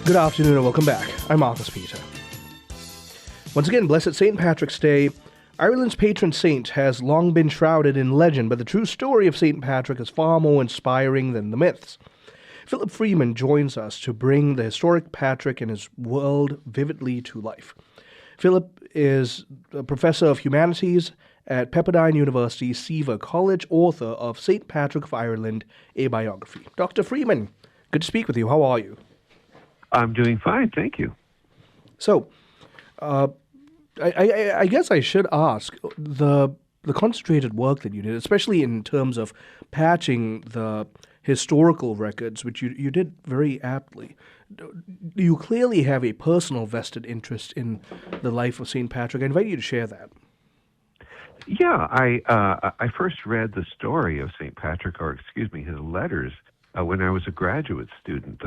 Good afternoon and welcome back. I'm Marcus Peter. Once again, blessed St. Patrick's Day. Ireland's patron saint has long been shrouded in legend, but the true story of St. Patrick is far more inspiring than the myths. Philip Freeman joins us to bring the historic Patrick and his world vividly to life. Philip is a professor of humanities at Pepperdine University, Seaver College, author of St. Patrick of Ireland, a Biography. Dr. Freeman, good to speak with you. How are you? I'm doing fine, thank you. So, I guess I should ask, the concentrated work that you did, especially in terms of patching the historical records, which you did very aptly. You clearly have a personal vested interest in the life of St. Patrick. I invite you to share that. Yeah, I first read the story of St. Patrick, his letters, when I was a graduate student,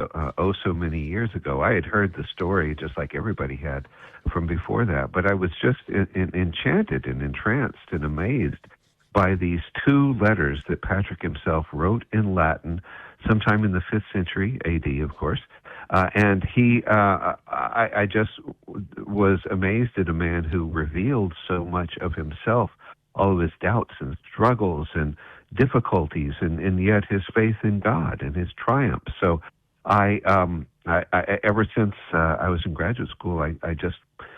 so many years ago. I had heard the story just like everybody had from before that, but I was just enchanted and entranced and amazed by these two letters that Patrick himself wrote in Latin sometime in the 5th century A.D., of course. And I just was amazed at a man who revealed so much of himself, all of his doubts and struggles and difficulties, and yet his faith in God and his triumph. So I ever since I was in graduate school, I just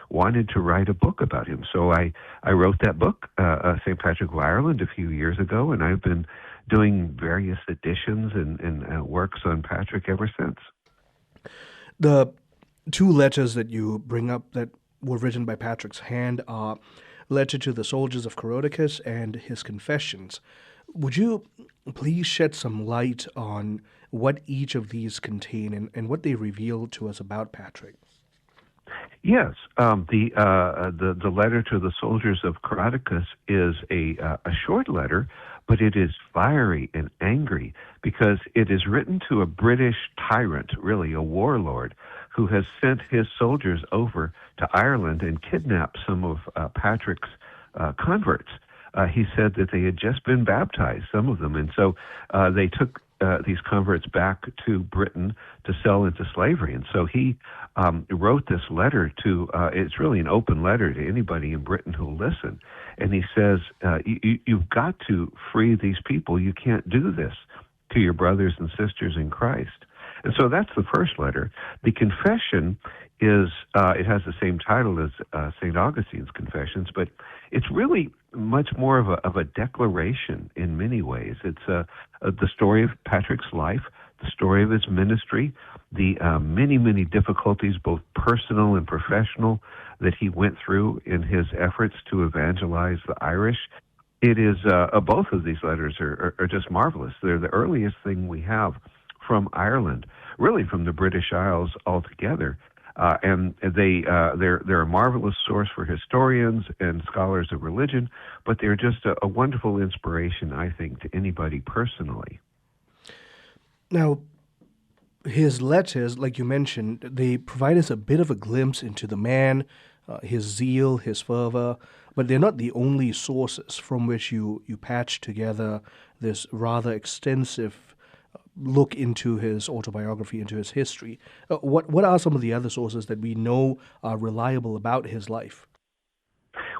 wanted to write a book about him. So I wrote that book, St. Patrick of Ireland, a few years ago, and I've been doing various editions and works on Patrick ever since. The two letters that you bring up that were written by Patrick's hand are Letter to the Soldiers of Coroticus and his Confessions. Would you please shed some light on what each of these contain and what they reveal to us about Patrick? Yes, the letter to the soldiers of Coroticus is a short letter, but it is fiery and angry because it is written to a British tyrant, really a warlord, who has sent his soldiers over to Ireland and kidnapped some of Patrick's converts. He said that they had just been baptized, some of them, and so they took these converts back to Britain to sell into slavery. And so he wrote this letter to, it's really an open letter to anybody in Britain who'll listen. And he says, you've got to free these people. You can't do this to your brothers and sisters in Christ. And so that's the first letter. The confession is, it has the same title as St. Augustine's Confessions, but it's really much more of a declaration in many ways. It's the story of Patrick's life, the story of his ministry, the many difficulties, both personal and professional, that he went through in his efforts to evangelize the Irish. It is, both of these letters are just marvelous. They're the earliest thing we have from Ireland, really from the British Isles altogether. And they're a marvelous source for historians and scholars of religion, but they're just a wonderful inspiration, I think, to anybody personally. Now, his letters, like you mentioned, they provide us a bit of a glimpse into the man, his zeal, his fervor, but they're not the only sources from which you patch together this rather extensive look into his autobiography, into his history. What are some of the other sources that we know are reliable about his life?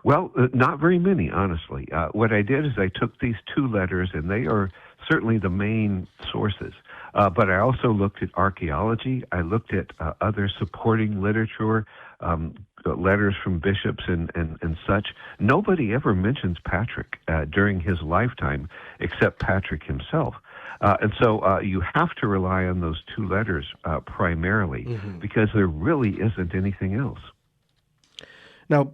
Well, not very many, honestly. What I did is I took these two letters, and they are certainly the main sources. But I also looked at archaeology. I looked at other supporting literature, letters from bishops and such. Nobody ever mentions Patrick during his lifetime except Patrick himself. And so you have to rely on those two letters primarily, because there really isn't anything else. Now,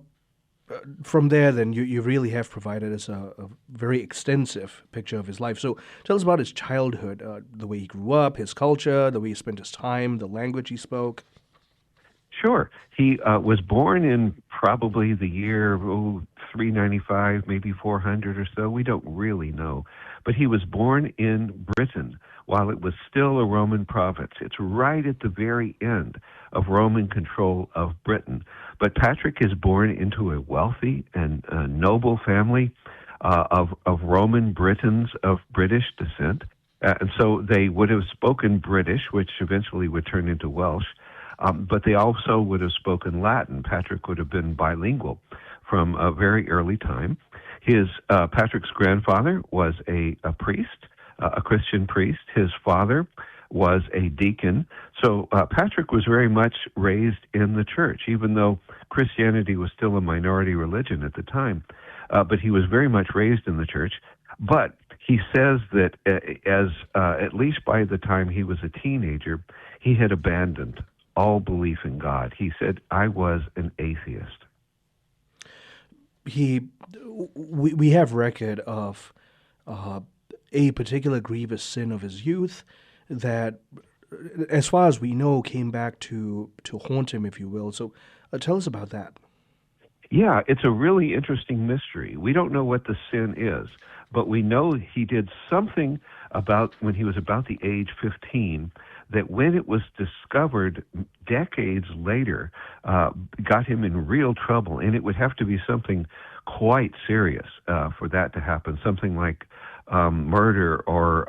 from there, then, you really have provided us a very extensive picture of his life. So tell us about his childhood, the way he grew up, his culture, the way he spent his time, the language he spoke. Sure. He was born in probably the year 395, maybe 400 or so. We don't really know. But he was born in Britain while it was still a Roman province. It's right at the very end of Roman control of Britain. But Patrick is born into a wealthy and noble family of Roman Britons of British descent. And so they would have spoken British, which eventually would turn into Welsh. But they also would have spoken Latin. Patrick would have been bilingual from a very early time. Patrick's grandfather was a priest, a Christian priest. His father was a deacon. So Patrick was very much raised in the church, even though Christianity was still a minority religion at the time. But he was very much raised in the church. But he says that at least by the time he was a teenager, he had abandoned all belief in God. He said, "I was an atheist." We have record of a particular grievous sin of his youth that, as far as we know, came back to haunt him, if you will. So tell us about that. Yeah, it's a really interesting mystery. We don't know what the sin is, but we know he did something about when he was about the age 15 that when it was discovered decades later, got him in real trouble. And it would have to be something quite serious for that to happen, something like murder or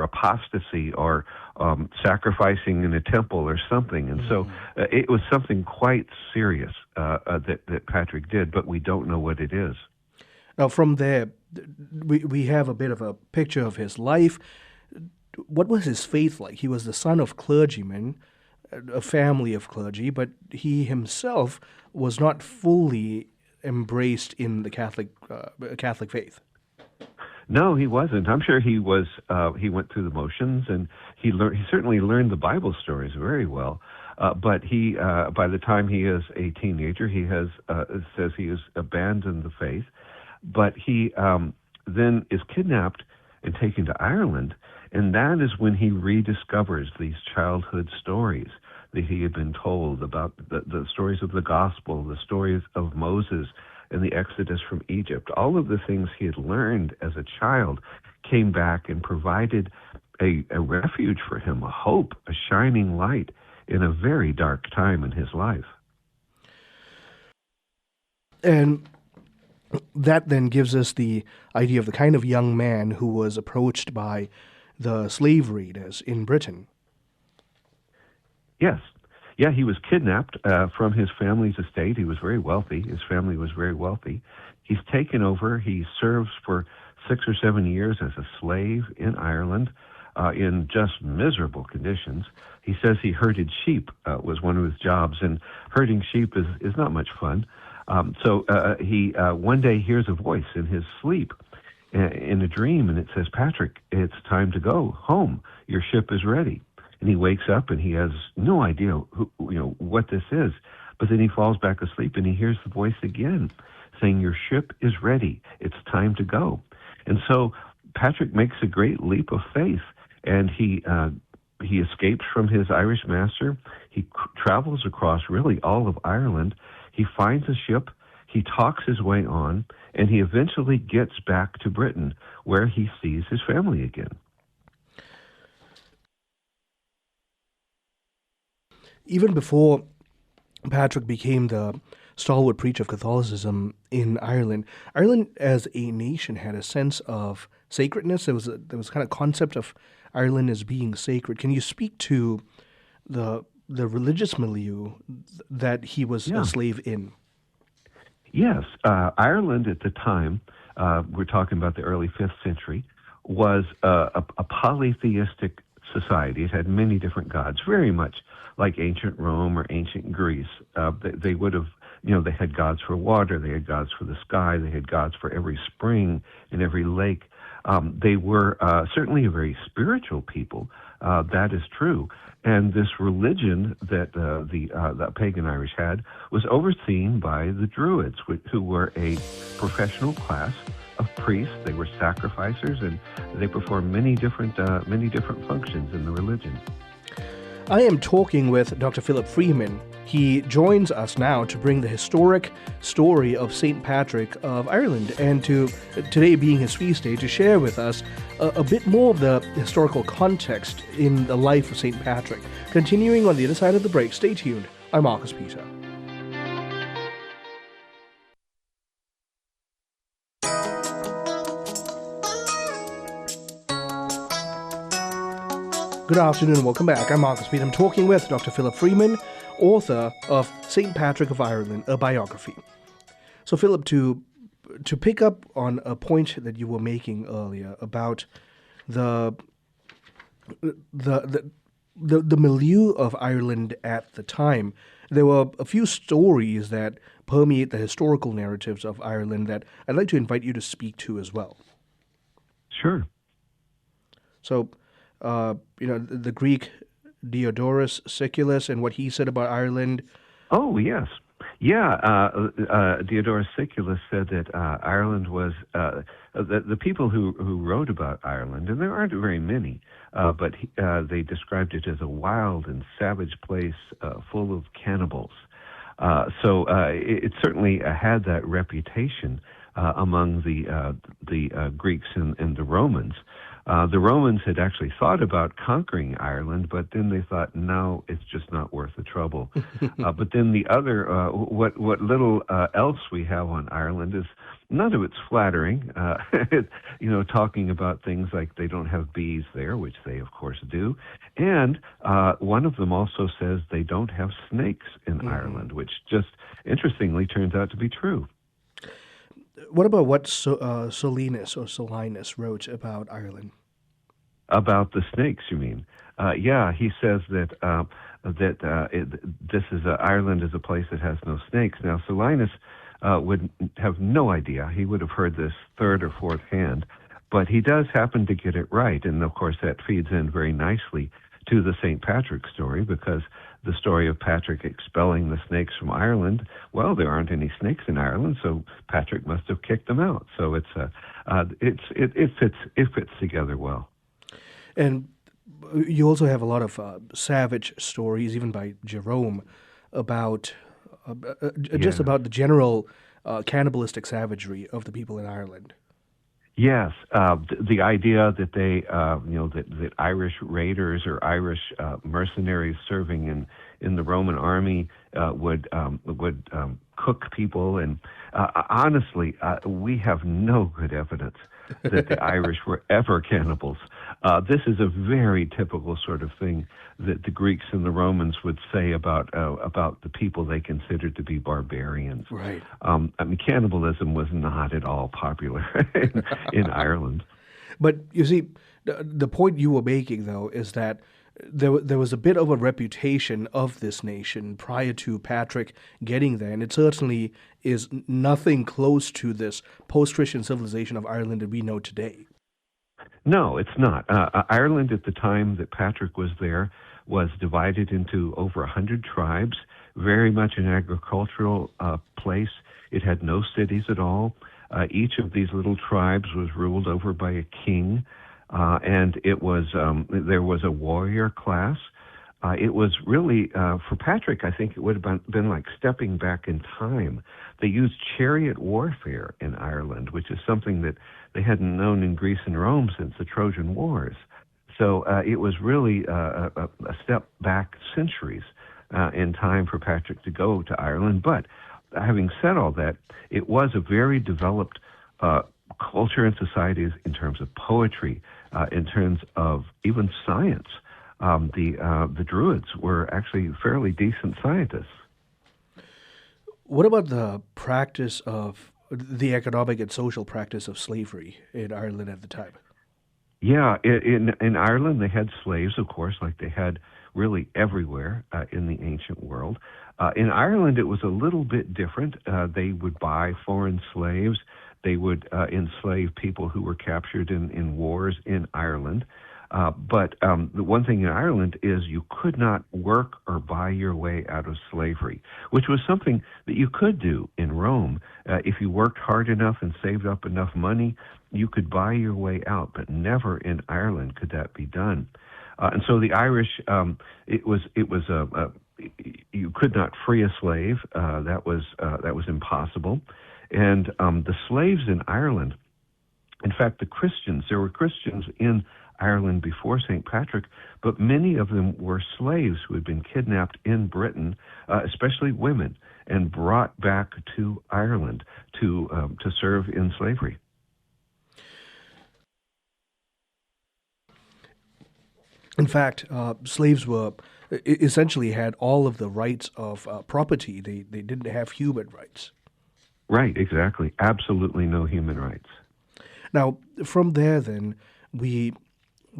apostasy or sacrificing in a temple or something. And so it was something quite serious that Patrick did, but we don't know what it is. Now, from there, we have a bit of a picture of his life. What was his faith like? He was the son of clergymen, a family of clergy, but he himself was not fully embraced in the Catholic faith. No, he wasn't. I'm sure he was. He went through the motions, and he certainly learned the Bible stories very well. But he, by the time he is a teenager, he says he has abandoned the faith. But he then is kidnapped and taken to Ireland, and that is when he rediscovers these childhood stories that he had been told about the stories of the gospel, the stories of Moses and the Exodus from Egypt. All of the things he had learned as a child came back and provided a refuge for him, a hope, a shining light in a very dark time in his life. And that then gives us the idea of the kind of young man who was approached by the slave raiders in Britain. Yes. Yeah, he was kidnapped from his family's estate. He was very wealthy. His family was very wealthy. He's taken over. He serves for 6 or 7 years as a slave in Ireland in just miserable conditions. He says he herded sheep was one of his jobs, and herding sheep is not much fun. So he one day hears a voice in his sleep in a dream, and it says, "Patrick, it's time to go home. Your ship is ready." And he wakes up and he has no idea what this is. But then he falls back asleep and he hears the voice again saying, "Your ship is ready. It's time to go." And so Patrick makes a great leap of faith, and he escapes from his Irish master. He travels across really all of Ireland. He finds a ship. He talks his way on, and he eventually gets back to Britain, where he sees his family again. Even before Patrick became the stalwart preacher of Catholicism in Ireland, Ireland as a nation had a sense of sacredness. There was kind of concept of Ireland as being sacred. Can you speak to the religious milieu that he was a slave in? Yes. Ireland at the time, we're talking about the early 5th century, was a polytheistic society. It had many different gods, very much like ancient Rome or ancient Greece. They would have, they had gods for water, they had gods for the sky, they had gods for every spring and every lake. They were certainly a very spiritual people. That is true. And this religion that the pagan Irish had was overseen by the Druids, who were a professional class of priests. They were sacrificers, and they performed many different functions in the religion. I am talking with Dr. Philip Freeman. He joins us now to bring the historic story of St. Patrick of Ireland, and today being his feast day, to share with us a bit more of the historical context in the life of St. Patrick. Continuing on the other side of the break, stay tuned. I'm Marcus Peter. Good afternoon, welcome back. I'm Marcus Peet. I'm talking with Dr. Philip Freeman, author of St. Patrick of Ireland, a biography. So, Philip, to pick up on a point that you were making earlier about the the the milieu of Ireland at the time, there were a few stories that permeate the historical narratives of Ireland that I'd like to invite you to speak to as well. Sure. So, the Greek Diodorus Siculus and what he said about Ireland. Oh, yes. Yeah, Diodorus Siculus said that Ireland was the people who wrote about Ireland, and there aren't very many, but they described it as a wild and savage place full of cannibals. So it certainly had that reputation among the Greeks and the Romans. The Romans had actually thought about conquering Ireland, but then they thought, no, it's just not worth the trouble. But then the other, what little else we have on Ireland is none of it's flattering. Talking about things like they don't have bees there, which they of course do, and one of them also says they don't have snakes in Ireland, which just interestingly turns out to be true. What about what Solinus wrote about Ireland? About the snakes, you mean? Yeah, he says that Ireland is a place that has no snakes. Now, Solinus would have no idea. He would have heard this third or fourth hand, but he does happen to get it right, and of course that feeds in very nicely to the St. Patrick story, because the story of Patrick expelling the snakes from Ireland, well, there aren't any snakes in Ireland, so Patrick must have kicked them out. So it fits together well. And you also have a lot of savage stories, even by Jerome, about just about the general cannibalistic savagery of the people in Ireland. Yes, the idea that that Irish raiders or Irish mercenaries serving in the Roman army would cook people, and honestly, we have no good evidence that the Irish were ever cannibals. This is a very typical sort of thing that the Greeks and the Romans would say about the people they considered to be barbarians. Right. Cannibalism was not at all popular in Ireland. But you see, the point you were making, though, is that there was a bit of a reputation of this nation prior to Patrick getting there, and it certainly is nothing close to this post-Christian civilization of Ireland that we know today. No, it's not. Ireland at the time that Patrick was there was divided into over 100 tribes, very much an agricultural place. It had no cities at all. Each of these little tribes was ruled over by a king, and it was there was a warrior class. It was really, for Patrick, I think it would have been like stepping back in time. They used chariot warfare in Ireland, which is something that they hadn't known in Greece and Rome since the Trojan Wars. So it was really a step back centuries in time for Patrick to go to Ireland. But having said all that, it was a very developed culture and society in terms of poetry, in terms of even science. The Druids were actually fairly decent scientists. What about the practice of the economic and social practice of slavery in Ireland at the time? Yeah, in Ireland they had slaves, of course, like they had really everywhere in the ancient world. In Ireland, it was a little bit different. They would buy foreign slaves. They would enslave people who were captured in wars in Ireland. But the one thing in Ireland is you could not work or buy your way out of slavery, which was something that you could do in Rome. If you worked hard enough and saved up enough money, you could buy your way out, but never in Ireland could that be done. And so the Irish, you could not free a slave. That was impossible. And the slaves in Ireland, in fact, there were Christians in Ireland before St. Patrick, but many of them were slaves who had been kidnapped in Britain, especially women, and brought back to Ireland to serve in slavery. In fact, slaves were essentially had all of the rights of property. They didn't have human rights. Right, exactly. Absolutely no human rights. Now, from there, then, we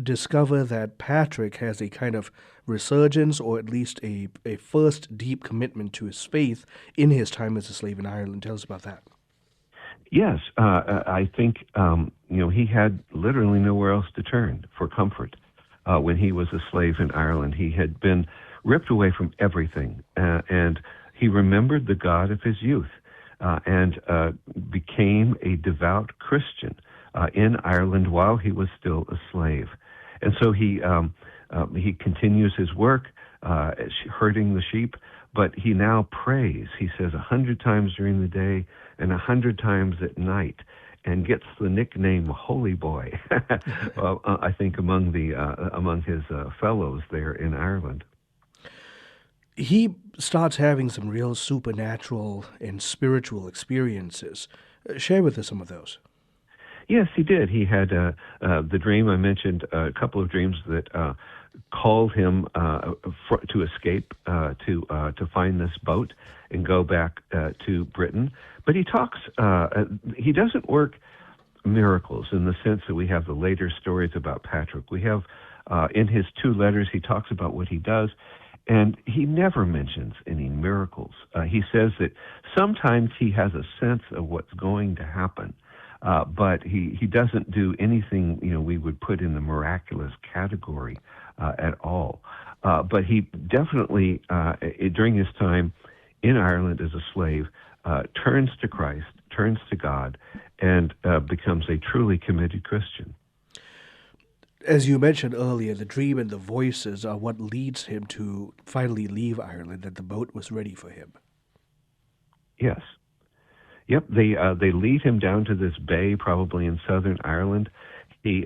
discover that Patrick has a kind of resurgence, or at least a first deep commitment to his faith in his time as a slave in Ireland. Tell us about that. Yes, I think he had literally nowhere else to turn for comfort when he was a slave in Ireland. He had been ripped away from everything, and he remembered the God of his youth and became a devout Christian in Ireland while he was still a slave. And so he continues his work, herding the sheep, but he now prays. He says 100 times during the day and 100 times at night, and gets the nickname Holy Boy. I think among his fellows there in Ireland. He starts having some real supernatural and spiritual experiences. Share with us some of those. Yes, he did. He had the dream. I mentioned a couple of dreams that called him to escape, to find this boat and go back to Britain. But he talks. He doesn't work miracles in the sense that we have the later stories about Patrick. We have in his 2 letters he talks about what he does, and he never mentions any miracles. He says that sometimes he has a sense of what's going to happen. But he doesn't do anything we would put in the miraculous category at all. But he definitely during his time in Ireland as a slave turns to Christ, turns to God, and becomes a truly committed Christian. As you mentioned earlier, the dream and the voices are what leads him to finally leave Ireland, that the boat was ready for him. Yes. Yep, they lead him down to this bay, probably in southern Ireland. He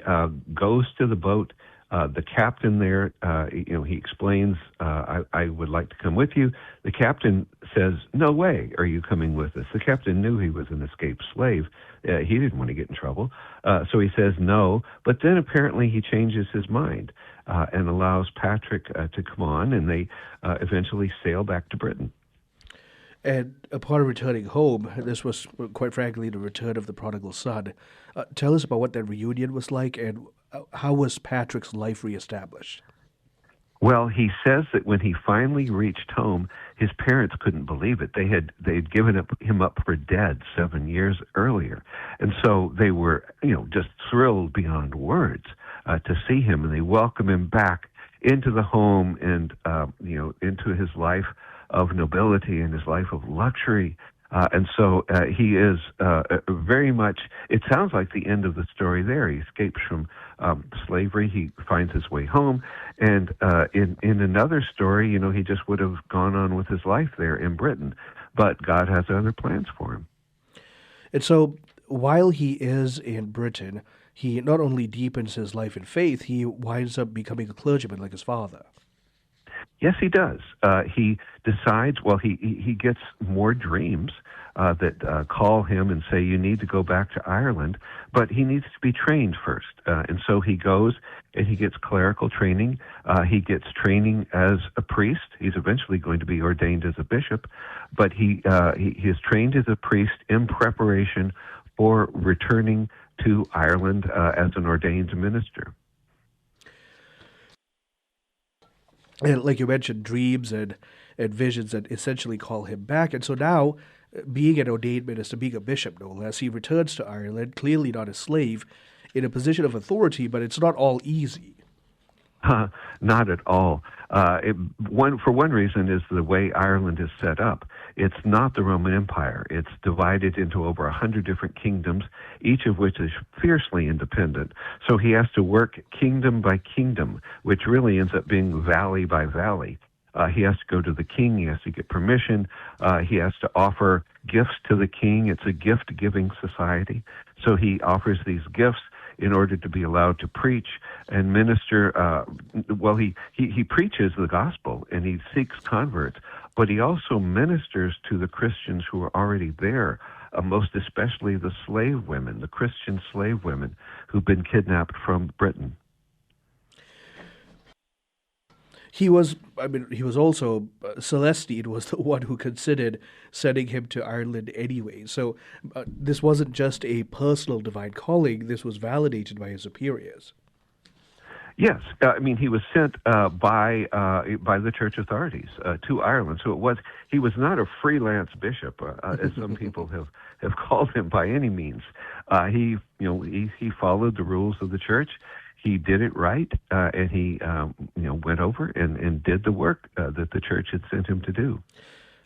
goes to the boat. The captain there, he explains, I would like to come with you. The captain says, no way are you coming with us. The captain knew he was an escaped slave. He didn't want to get in trouble. So he says no, but then apparently he changes his mind and allows Patrick to come on, and they eventually sail back to Britain. And upon returning home, this was, quite frankly, the return of the prodigal son. Tell us about what that reunion was like, and how was Patrick's life reestablished? Well, he says that when he finally reached home, his parents couldn't believe it. They'd given him up for dead 7 years earlier, and so they were, just thrilled beyond words to see him, and they welcome him back into the home and into his life of nobility and his life of luxury. And so he is very much, it sounds like the end of the story there. He escapes from slavery. He finds his way home. And in another story, he just would have gone on with his life there in Britain. But God has other plans for him. And so while he is in Britain, he not only deepens his life in faith, he winds up becoming a clergyman like his father. Yes, he does. He decides, he gets more dreams that call him and say, you need to go back to Ireland, but he needs to be trained first. And so he goes and he gets clerical training. He gets training as a priest. He's eventually going to be ordained as a bishop, but he is trained as a priest in preparation for returning to Ireland as an ordained minister. And like you mentioned, dreams and visions that essentially call him back. And so now, being an ordained minister, being a bishop, no less, he returns to Ireland, clearly not a slave, in a position of authority, but it's not all easy. Not at all. For one reason is the way Ireland is set up. It's not the Roman Empire. It's divided into over 100 different kingdoms, each of which is fiercely independent. So he has to work kingdom by kingdom, which really ends up being valley by valley. He has to go to the king. He has to get permission. He has to offer gifts to the king. It's a gift-giving society. So he offers these gifts in order to be allowed to preach and minister. He preaches the gospel and he seeks converts, but he also ministers to the Christians who are already there, most especially the slave women, the Christian slave women who've been kidnapped from Britain. He was, he was also, Celestine was the one who considered sending him to Ireland anyway. So this wasn't just a personal divine calling, this was validated by his superiors. Yes, he was sent by the church authorities to Ireland. So he was not a freelance bishop, as some people have called him by any means. He followed the rules of the church. He did it right, and he went over and did the work that the church had sent him to do.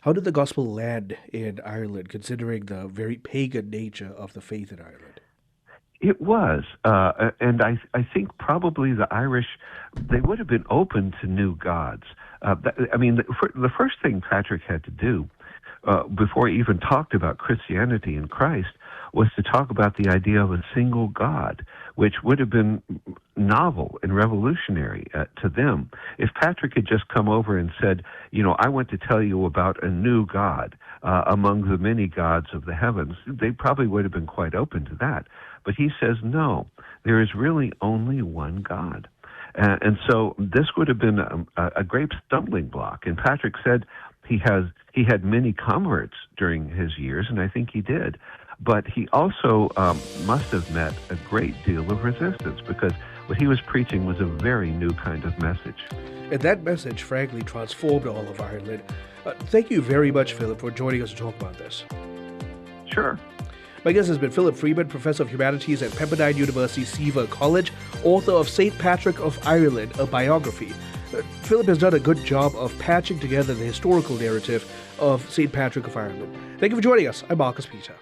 How did the gospel land in Ireland, considering the very pagan nature of the faith in Ireland? It was, and I think probably the Irish, they would have been open to new gods. The first thing Patrick had to do before he even talked about Christianity and Christ was to talk about the idea of a single God, which would have been novel and revolutionary to them. If Patrick had just come over and said, I want to tell you about a new God among the many gods of the heavens, they probably would have been quite open to that. But he says, no, there is really only one God. And so this would have been a great stumbling block. And Patrick said he had many converts during his years, and I think he did. But he also must have met a great deal of resistance, because what he was preaching was a very new kind of message. And that message, frankly, transformed all of Ireland. Thank you very much, Philip, for joining us to talk about this. Sure. My guest has been Philip Freeman, Professor of Humanities at Pepperdine University Seaver College, author of St. Patrick of Ireland, a biography. Philip has done a good job of patching together the historical narrative of St. Patrick of Ireland. Thank you for joining us. I'm Marcus Peter.